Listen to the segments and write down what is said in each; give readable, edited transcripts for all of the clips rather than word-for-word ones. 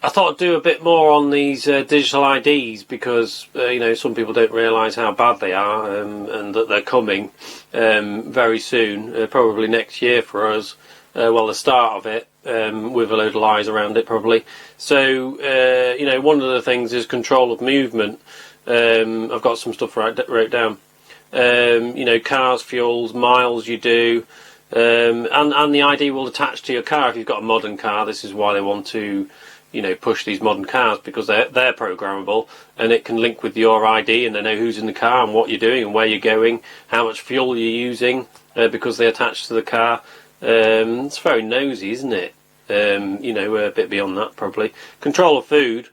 I thought I'd do a bit more on these digital IDs because some people don't realise how bad they are, and that they're coming very soon, probably next year for us. The start of it, with a load of lies around it probably. So one of the things is control of movement. I've got some stuff wrote down. Cars, fuels, miles you do, and the ID will attach to your car if you've got a modern car. This is why they want to push these modern cars, because they're programmable, and it can link with your ID, and they know who's in the car and what you're doing and where you're going, how much fuel you're using, because they attach to the car. It's very nosy, isn't it? A bit beyond that probably. Control of food.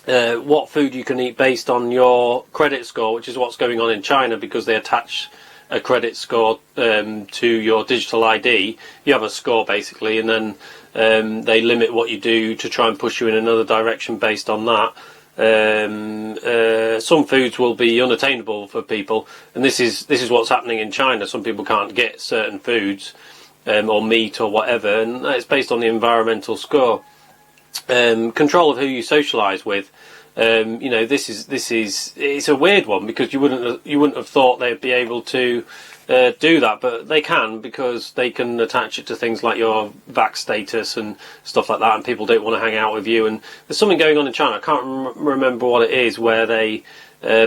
What food you can eat based on your credit score, which is what's going on in China, because they attach a credit score to your digital ID. You have a score basically, and then they limit what you do to try and push you in another direction based on that. Some foods will be unattainable for people, and this is what's happening in China. Some people can't get certain foods, or meat or whatever, and it's based on the environmental score. Control of who you socialise with. It's a weird one, because you wouldn't have thought they'd be able to do that, but they can, because they can attach it to things like your vax status and stuff like that, and people don't want to hang out with you. And there's something going on in China, I can't remember what it is, where they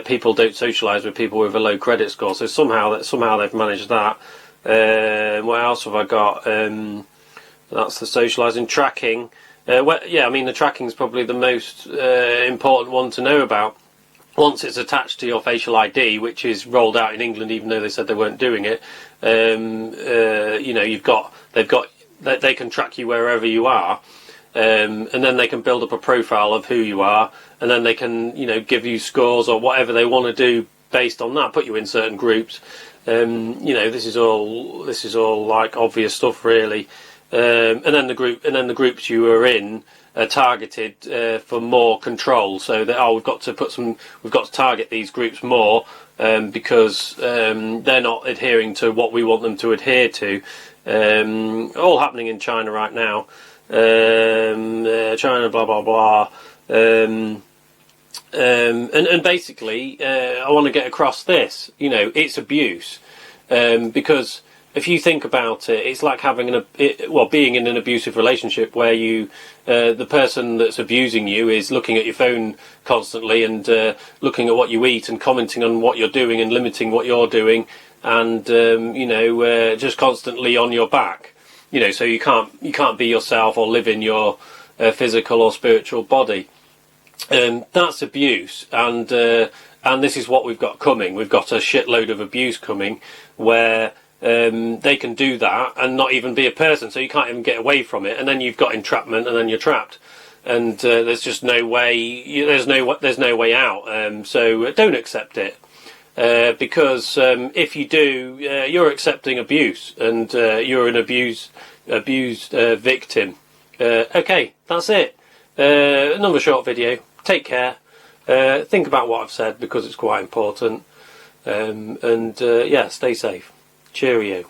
people don't socialise with people with a low credit score. So somehow they've managed that. What else have I got? That's the socialising. Tracking. The tracking is probably the most important one to know about. Once it's attached to your facial ID, which is rolled out in England, even though they said they weren't doing it, they can track you wherever you are, and then they can build up a profile of who you are, and then they can give you scores or whatever they want to do based on that, put you in certain groups. This is all like obvious stuff, really. And then the groups you are in are targeted for more control. So that we've got to target these groups more, because they're not adhering to what we want them to adhere to. All happening in China right now. China, blah blah blah. And basically, I want to get across this. It's abuse, because if you think about it, it's like having being in an abusive relationship where the person that's abusing you is looking at your phone constantly, and looking at what you eat and commenting on what you're doing and limiting what you're doing, and just constantly on your back. So you can't be yourself or live in your physical or spiritual body. That's abuse, and this is what we've got coming. We've got a shitload of abuse coming, where they can do that and not even be a person, so you can't even get away from it, and then you've got entrapment, and then you're trapped, and there's just no way. There's no way out. So don't accept it, because if you do, you're accepting abuse, and you're an abused victim. Okay, that's it. Another short video. Take care. Think about what I've said, because it's quite important. Stay safe. Cheerio.